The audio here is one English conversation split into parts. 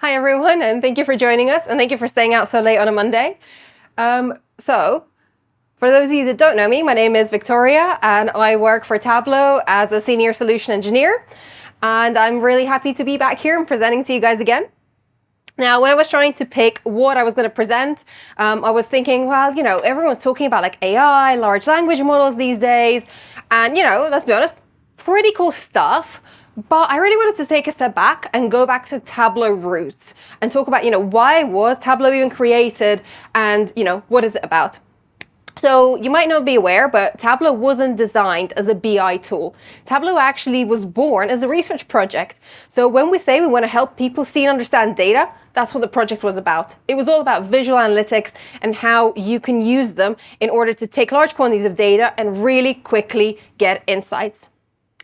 Hi everyone, and thank you for joining us, and thank you for staying out so late on a Monday. So, for those of you that don't know me, my name is Victoria, and I work for Tableau as a senior solution engineer. And I'm really happy to be back here and presenting to you guys again. Now, when I was trying to pick what I was going to present, I was thinking, well, everyone's talking about like AI, large language models these days, and let's be honest, pretty cool stuff. But I really wanted to take a step back and go back to Tableau roots and talk about, why was Tableau even created, and what is it about? So you might not be aware, but Tableau wasn't designed as a BI tool. Tableau actually was born as a research project. So when we say we want to help people see and understand data, that's what the project was about. It was all about visual analytics and how you can use them in order to take large quantities of data and really quickly get insights.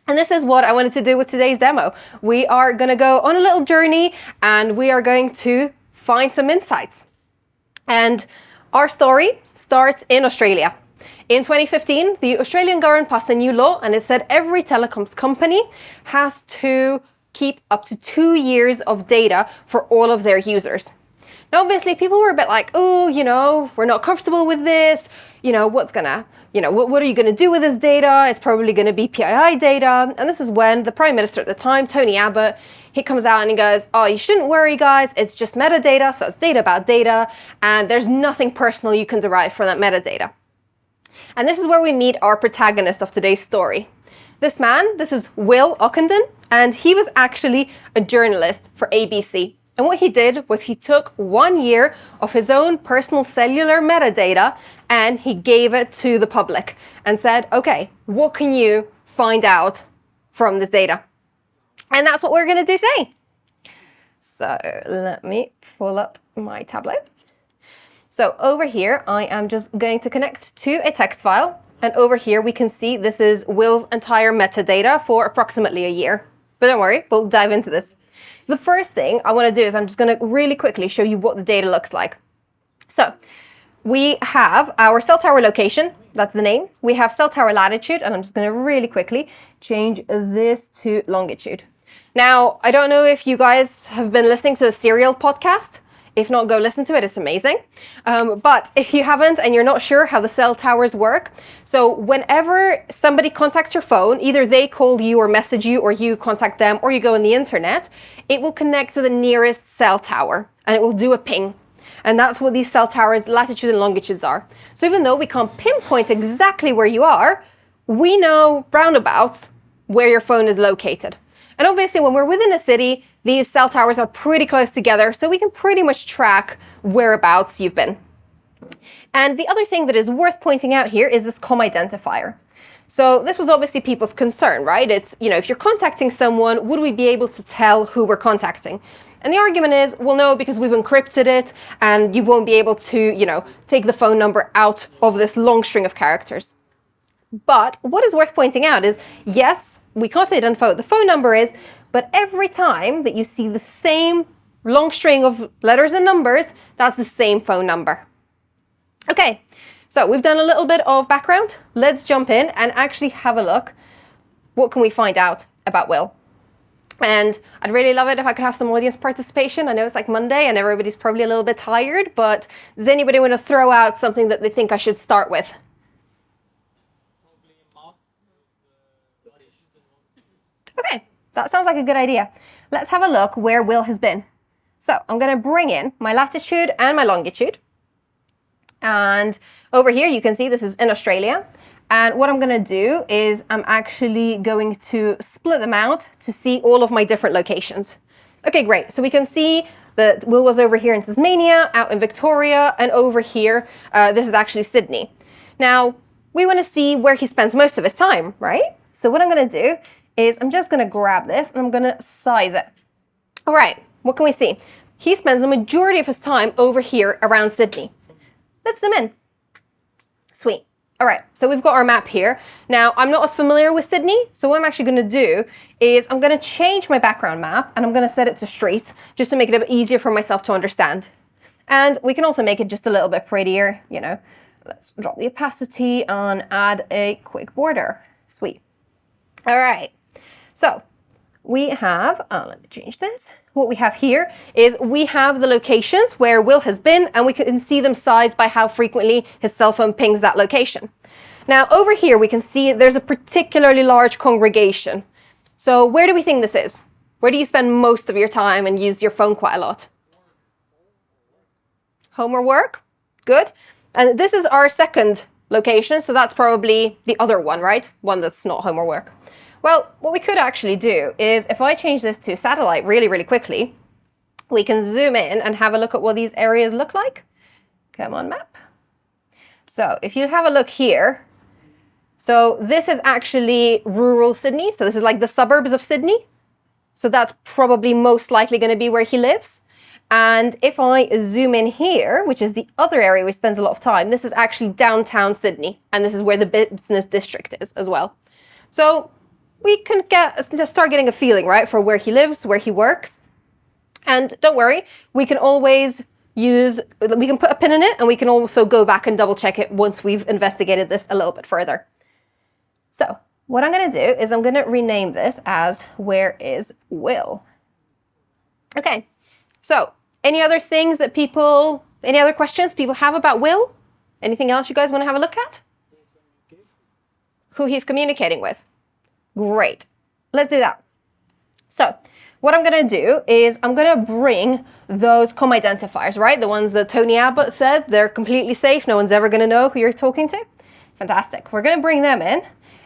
And this is what I wanted to do with today's demo. We are going to go on a little journey and we are going to find some insights. And our story starts in Australia. In 2015, the Australian government passed a new law and it said every telecoms company has to keep up to 2 years of data for all of their users. Now, obviously, people were a bit like, oh, we're not comfortable with this. What are you going to do with this data? It's probably going to be PII data. And this is when the Prime Minister at the time, Tony Abbott, he comes out and he goes, oh, you shouldn't worry, guys. It's just metadata. So it's data about data. And there's nothing personal you can derive from that metadata. And this is where we meet our protagonist of today's story. This man, this is Will Ockenden, and he was actually a journalist for ABC. And what he did was he took 1 year of his own personal cellular metadata and he gave it to the public and said, okay, what can you find out from this data? And that's what we're going to do today. So let me pull up my Tableau. So over here, I am just going to connect to a text file. And over here, we can see this is Will's entire metadata for approximately a year. But don't worry, we'll dive into this. So the first thing I want to do is I'm just going to really quickly show you what the data looks like. So we have our cell tower location, that's the name. We have cell tower latitude, and I'm just going to really quickly change this to longitude. Now, I don't know if you guys have been listening to the Serial podcast. If not, go listen to it, it's amazing. But if you haven't and you're not sure how the cell towers work, so whenever somebody contacts your phone, either they call you or message you, or you contact them, or you go on the internet, it will connect to the nearest cell tower and it will do a ping. And that's what these cell towers, latitude and longitudes are. So even though we can't pinpoint exactly where you are, we know roundabouts where your phone is located. And obviously, when we're within a city, these cell towers are pretty close together, so we can pretty much track whereabouts you've been. And the other thing that is worth pointing out here is this COM identifier. So this was obviously people's concern, right? It's, if you're contacting someone, would we be able to tell who we're contacting? And the argument is, well, no, because we've encrypted it, and you won't be able to, take the phone number out of this long string of characters. But what is worth pointing out is, yes, we can't identify what the phone number is, but every time that you see the same long string of letters and numbers, that's the same phone number. Okay, so we've done a little bit of background. Let's jump in and actually have a look. What can we find out about Will? And I'd really love it if I could have some audience participation. I know it's like Monday and everybody's probably a little bit tired, but does anybody want to throw out something that they think I should start with? Okay, that sounds like a good idea. Let's have a look where Will has been. So I'm going to bring in my latitude and my longitude. And over here, you can see this is in Australia. And what I'm going to do is I'm actually going to split them out to see all of my different locations. Okay, great. So we can see that Will was over here in Tasmania, out in Victoria, and over here, this is actually Sydney. Now, we want to see where he spends most of his time, right? So what I'm going to do is I'm just going to grab this and I'm going to size it. All right, what can we see? He spends the majority of his time over here around Sydney. Let's zoom in. Sweet. All right, so we've got our map here. Now, I'm not as familiar with Sydney, so what I'm actually going to do is I'm going to change my background map and I'm going to set it to streets just to make it a bit easier for myself to understand. And we can also make it just a little bit prettier, Let's drop the opacity and add a quick border. Sweet. All right. So we have, let me change this. What we have here is we have the locations where Will has been, and we can see them sized by how frequently his cell phone pings that location. Now over here we can see there's a particularly large congregation. So where do we think this is? Where do you spend most of your time and use your phone quite a lot? Home or work? Good. And this is our second location, so that's probably the other one, right? One that's not home or work. Well, what we could actually do is if I change this to satellite really, really quickly, we can zoom in and have a look at what these areas look like. Come on, map. So if you have a look here, so this is actually rural Sydney. So this is like the suburbs of Sydney. So that's probably most likely going to be where he lives. And if I zoom in here, which is the other area we spend a lot of time, this is actually downtown Sydney. And this is where the business district is as well. So we can start getting a feeling, right, for where he lives, where he works. And don't worry, we can always we can put a pin in it, and we can also go back and double check it once we've investigated this a little bit further. So what I'm going to do is I'm going to rename this as Where is Will? Okay, so any other things that any other questions people have about Will? Anything else you guys want to have a look at? Who he's communicating with. Great, let's do that. So what I'm going to do is I'm going to bring those com identifiers, right? The ones that Tony Abbott said, they're completely safe. No one's ever going to know who you're talking to. Fantastic. We're going to bring them in,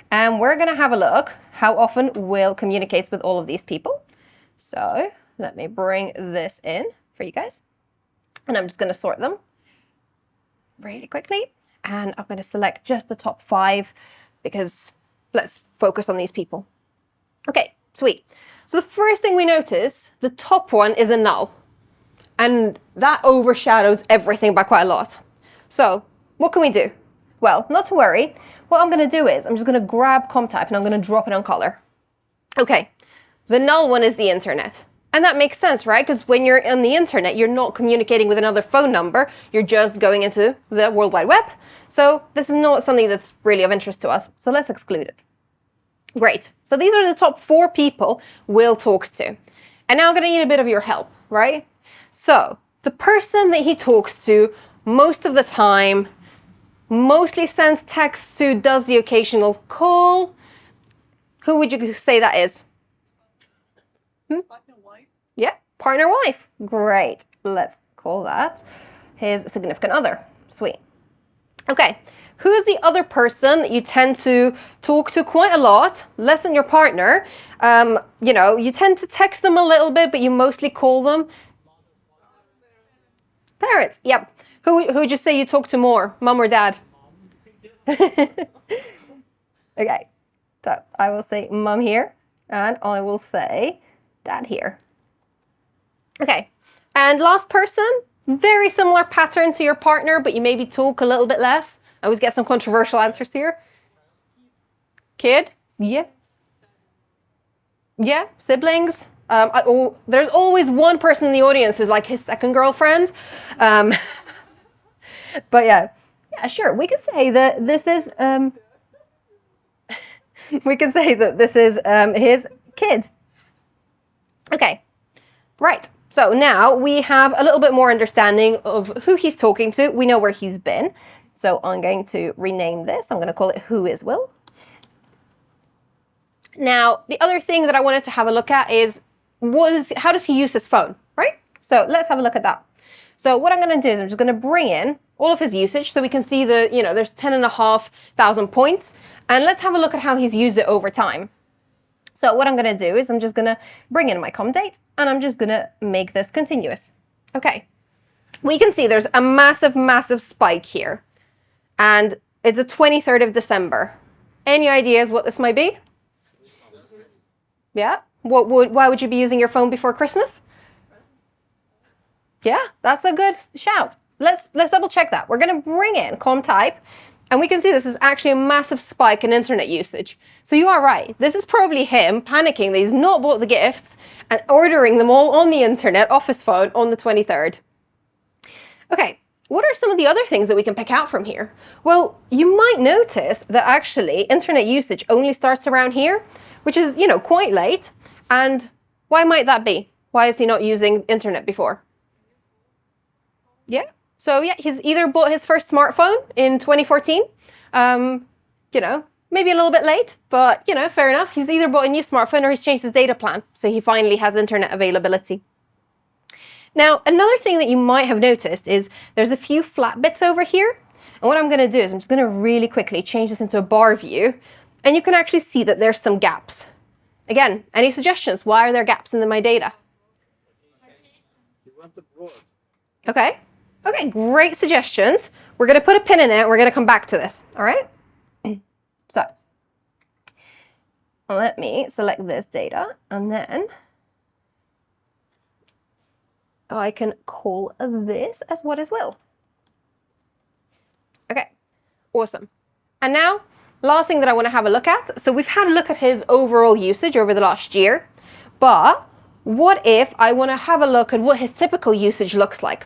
and we're going to have a look how often Will communicates with all of these people. So let me bring this in for you guys. And I'm just going to sort them really quickly. And I'm going to select just the top 5 because let's focus on these people. Okay, sweet. So the first thing we notice, the top one is a null. And that overshadows everything by quite a lot. So what can we do? Well, not to worry. What I'm going to do is I'm just going to grab com type and I'm going to drop it on color. Okay, the null one is the internet. And that makes sense, right? Because when you're on the internet, you're not communicating with another phone number. You're just going into the World Wide Web. So this is not something that's really of interest to us. So let's exclude it. Great. So these are the top 4 people Will talks to. And now I'm going to need a bit of your help, right? So the person that he talks to most of the time, mostly sends texts to, does the occasional call. Who would you say that is? Partner wife. Yeah, partner wife. Great. Let's call that his significant other. Sweet. Okay. Who is the other person that you tend to talk to quite a lot, less than your partner? You know, you tend to text them a little bit, but you mostly call them. Parents. Yep. Who would you say you talk to more, mom or dad? Okay. So I will say mom here, and I will say dad here. Okay. And last person, very similar pattern to your partner, but you maybe talk a little bit less. I always get some controversial answers here. Kid? Yeah. Yeah, siblings. There's always one person in the audience who's like his second girlfriend. But yeah, sure. We could say that this is his kid. Okay, right. So now we have a little bit more understanding of who he's talking to. We know where he's been. So I'm going to rename this. I'm going to call it Who is Will. Now, the other thing that I wanted to have a look at is how does he use his phone, right? So let's have a look at that. So what I'm going to do is I'm just going to bring in all of his usage so we can see there's 10,500 points. And let's have a look at how he's used it over time. So what I'm going to do is I'm just going to bring in my com date and I'm just going to make this continuous. Okay. We can see there's a massive, massive spike here. And it's the 23rd of December. Any ideas what this might be? Yeah? Why would you be using your phone before Christmas? Yeah, that's a good shout. Let's double check that. We're going to bring in com type, and we can see this is actually a massive spike in internet usage. So you are right. This is probably him panicking that he's not bought the gifts and ordering them all on the internet off his phone on the 23rd. Okay. What are some of the other things that we can pick out from here? Well, you might notice that actually internet usage only starts around here, which is, quite late. And why might that be? Why is he not using internet before? Yeah. So yeah, he's either bought his first smartphone in 2014, you know, maybe a little bit late, but you know, fair enough. He's either bought a new smartphone or he's changed his data plan, so he finally has internet availability. Now, another thing that you might have noticed is there's a few flat bits over here. And what I'm going to do is I'm just going to really quickly change this into a bar view, and you can actually see that there's some gaps. Again, any suggestions? Why are there gaps in my data? Okay. Okay, great suggestions. We're going to put a pin in it. We're going to come back to this. All right? So let me select this data, and then I can call this as what as well. Okay, awesome. And now, last thing that I want to have a look at. So we've had a look at his overall usage over the last year, but what if I want to have a look at what his typical usage looks like?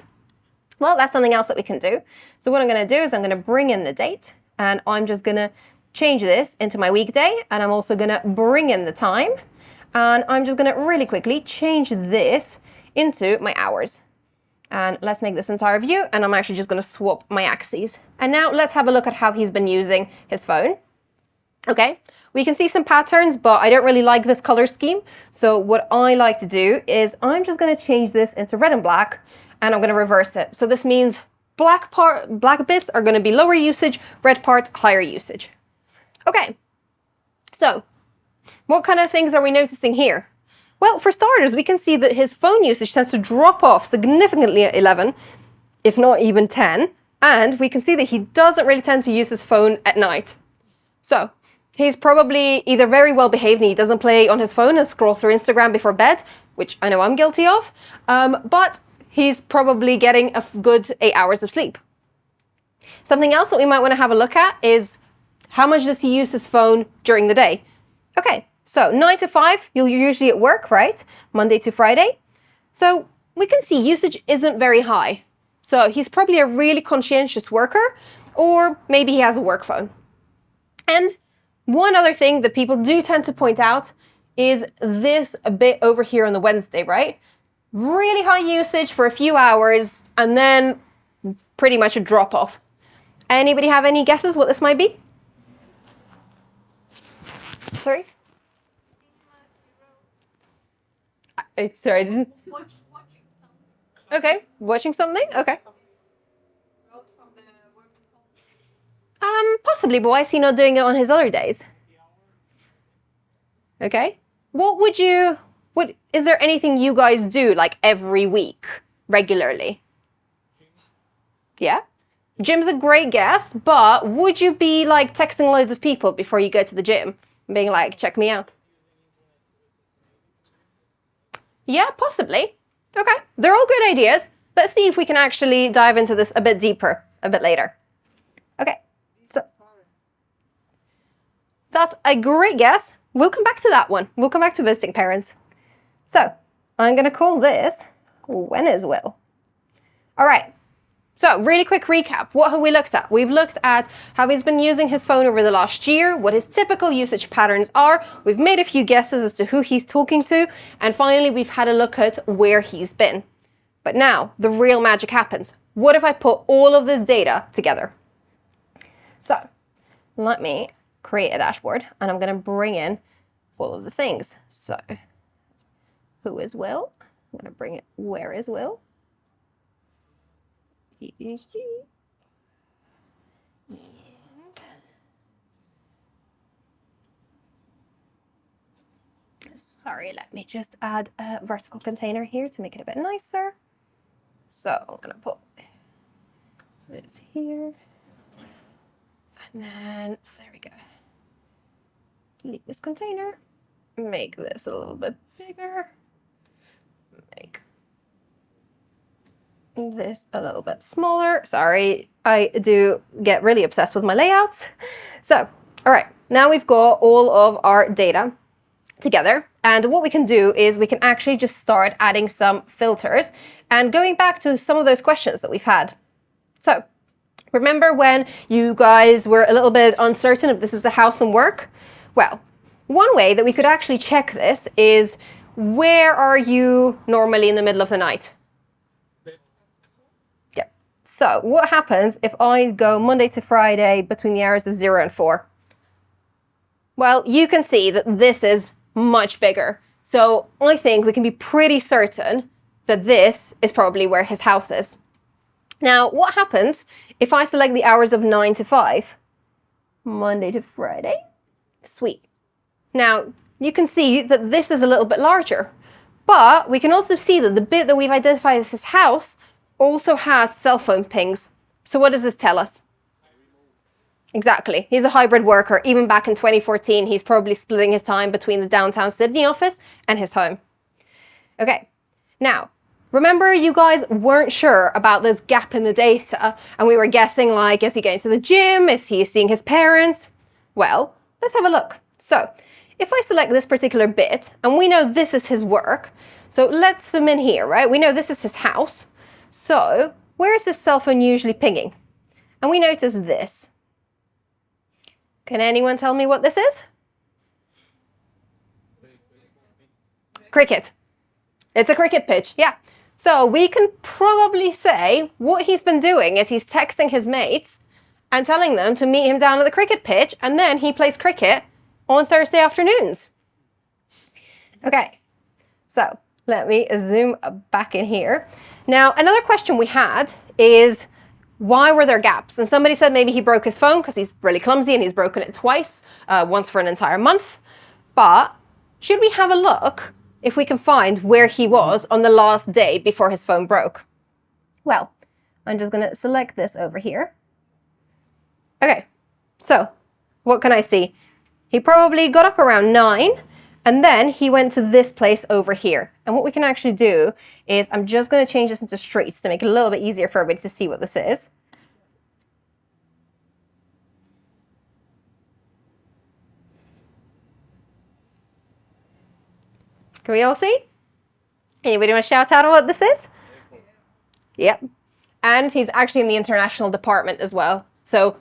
Well, that's something else that we can do. So what I'm going to do is I'm going to bring in the date, and I'm just going to change this into my weekday, and I'm also going to bring in the time, and I'm just going to really quickly change this into my hours. And let's make this entire view, and I'm actually just going to swap my axes. And now let's have a look at how he's been using his phone. Okay, we can see some patterns, but I don't really like this color scheme. So what I like to do is I'm just going to change this into red and black, and I'm going to reverse it. So this means black bits are going to be lower usage, red parts higher usage. Okay, so what kind of things are we noticing here? Well, for starters, we can see that his phone usage tends to drop off significantly at 11, if not even 10. And we can see that he doesn't really tend to use his phone at night. So he's probably either very well behaved and he doesn't play on his phone and scroll through Instagram before bed, which I know I'm guilty of, but he's probably getting a good 8 hours of sleep. Something else that we might want to have a look at is how much does he use his phone during the day? Okay. So 9 to 5, you're usually at work, right? Monday to Friday. So we can see usage isn't very high. So he's probably a really conscientious worker, or maybe he has a work phone. And one other thing that people do tend to point out is this a bit over here on the Wednesday, right? Really high usage for a few hours, and then pretty much a drop off. Anybody have any guesses what this might be? Sorry? Sorry, I didn't. Okay, watching something? Okay. Possibly, but why is he not doing it on his other days? Okay. Is there anything you guys do like every week, regularly? Yeah? Gym's a great guess, but would you be like texting loads of people before you go to the gym? Being like, check me out? Yeah, possibly. Okay, they're all good ideas. Let's see if we can actually dive into this a bit deeper a bit later. Okay, so that's a great guess. We'll come back to that one. We'll come back to visiting parents. So I'm going to call this when is will. All right. So really quick recap, what have we looked at? We've looked at how he's been using his phone over the last year, what his typical usage patterns are, we've made a few guesses as to who he's talking to, and finally we've had a look at where he's been. But now, the real magic happens. What if I put all of this data together? So, let me create a dashboard, and I'm going to bring in all of the things. So, who is Will? I'm going to bring it where is Will? And sorry, let me just add a vertical container here to make it a bit nicer. So I'm gonna put this here, and then there we go. Delete this container, make this a little bit bigger, make this a little bit smaller. Sorry, I do get really obsessed with my layouts. So, all right, now we've got all of our data together. And what we can do is we can actually just start adding some filters and going back to some of those questions that we've had. So, remember when you guys were a little bit uncertain if this is the house and work? Well, one way that we could actually check this is, where are you normally in the middle of the night? Yeah. So what happens if I go Monday to Friday between the hours of 0 and 4? Well, you can see that this is much bigger. So I think we can be pretty certain that this is probably where his house is. Now, what happens if I select the hours of 9 to 5? Monday to Friday. Sweet. Now, you can see that this is a little bit larger, but we can also see that the bit that we've identified as his house also has cell phone pings. So what does this tell us? Exactly. He's a hybrid worker. Even back in 2014, he's probably splitting his time between the downtown Sydney office and his home. Okay. Now, remember you guys weren't sure about this gap in the data, and we were guessing like, is he going to the gym? Is he seeing his parents? Well, let's have a look. So if I select this particular bit, and we know this is his work, so let's zoom in here, right? We know this is his house. So where is his cell phone usually pinging? And we notice this. Can anyone tell me what this is? Cricket. It's a cricket pitch, yeah. So we can probably say what he's been doing is he's texting his mates and telling them to meet him down at the cricket pitch, and then he plays cricket on Thursday afternoons. Okay, so let me zoom back in here. Now, another question we had is, why were there gaps? And somebody said maybe he broke his phone because he's really clumsy and he's broken it twice, once for an entire month. But should we have a look if we can find where he was on the last day before his phone broke? Well, I'm just going to select this over here. Okay, so what can I see? He probably got up around 9, and then he went to this place over here. And what we can actually do is, I'm just going to change this into streets to make it a little bit easier for everybody to see what this is. Can we all see? Anybody want to shout out what this is? Yep. And he's actually in the international department as well. So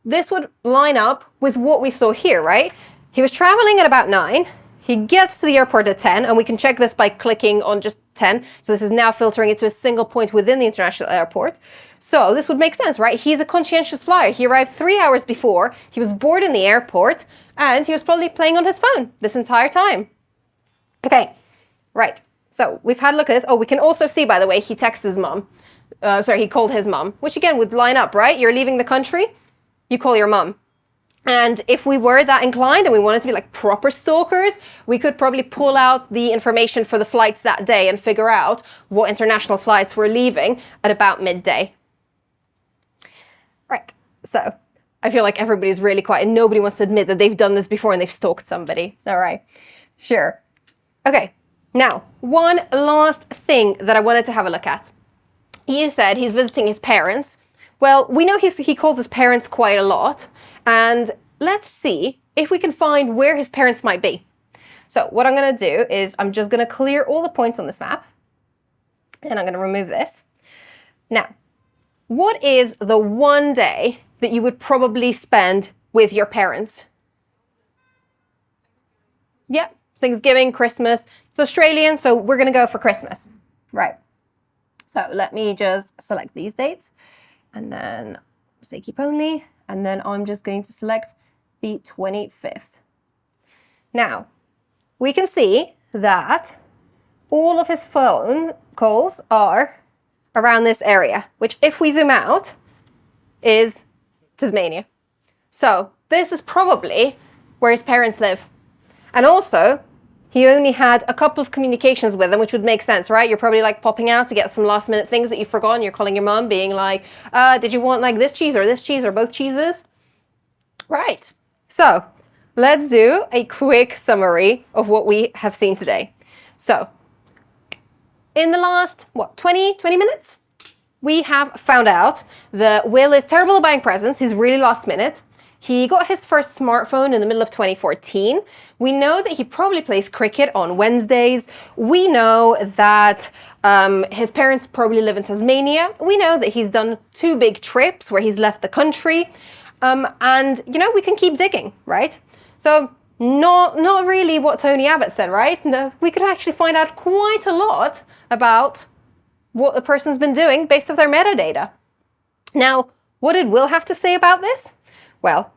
this would line up with what we saw here, right? He was traveling at about 9. He gets to the airport at 10, and we can check this by clicking on just 10. So this is now filtering it to a single point within the international airport. So this would make sense, right? He's a conscientious flyer. He arrived 3 hours before. He was bored in the airport, and he was probably playing on his phone this entire time. Okay, right. So we've had a look at this. Oh, we can also see, by the way, he texted his mom. He called his mom, which again would line up, right? You're leaving the country, you call your mom. And if we were that inclined and we wanted to be like proper stalkers, we could probably pull out the information for the flights that day and figure out what international flights were leaving at about midday. Right, so I feel like everybody's really quiet and nobody wants to admit that they've done this before and they've stalked somebody. All right, sure. Okay, now, one last thing that I wanted to have a look at. You said he's visiting his parents. Well, we know he calls his parents quite a lot. And let's see if we can find where his parents might be. So what I'm going to do is I'm just going to clear all the points on this map. And I'm going to remove this. Now, what is the one day that you would probably spend with your parents? Yep, Thanksgiving, Christmas. It's Australian, so we're going to go for Christmas. Right. So let me just select these dates. And then say keep only. And then I'm just going to select the 25th. Now, we can see that all of his phone calls are around this area, which if we zoom out is Tasmania. So this is probably where his parents live. And also, he only had a couple of communications with them, which would make sense, right? You're probably like popping out to get some last minute things that you've forgotten. You're calling your mom being like, did you want like this cheese or both cheeses? Right. So let's do a quick summary of what we have seen today. So in the last, 20 minutes, we have found out that Will is terrible at buying presents. He's really last minute. He got his first smartphone in the middle of 2014. We know that he probably plays cricket on Wednesdays. We know that his parents probably live in Tasmania. We know that he's done 2 big trips where he's left the country. And, we can keep digging, right? So Not really what Tony Abbott said, right? No, we could actually find out quite a lot about what the person's been doing based off their metadata. Now, what did Will have to say about this? Well,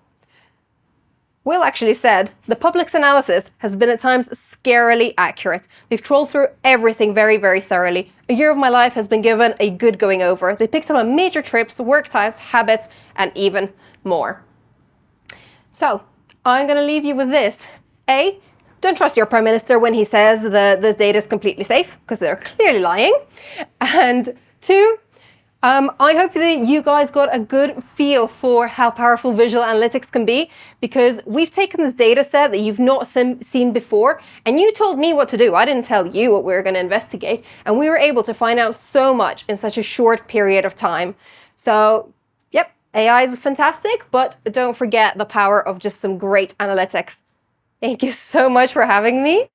Will actually said, the public's analysis has been at times scarily accurate. They've trolled through everything very, very thoroughly. A year of my life has been given a good going over. They picked up on major trips, work types, habits, and even more. So, I'm going to leave you with this. A, don't trust your Prime Minister when he says that this data is completely safe, because they're clearly lying. And two, I hope that you guys got a good feel for how powerful visual analytics can be, because we've taken this data set that you've not seen before, and you told me what to do. I didn't tell you what we were going to investigate, and we were able to find out so much in such a short period of time. So, yep, AI is fantastic, but don't forget the power of just some great analytics. Thank you so much for having me.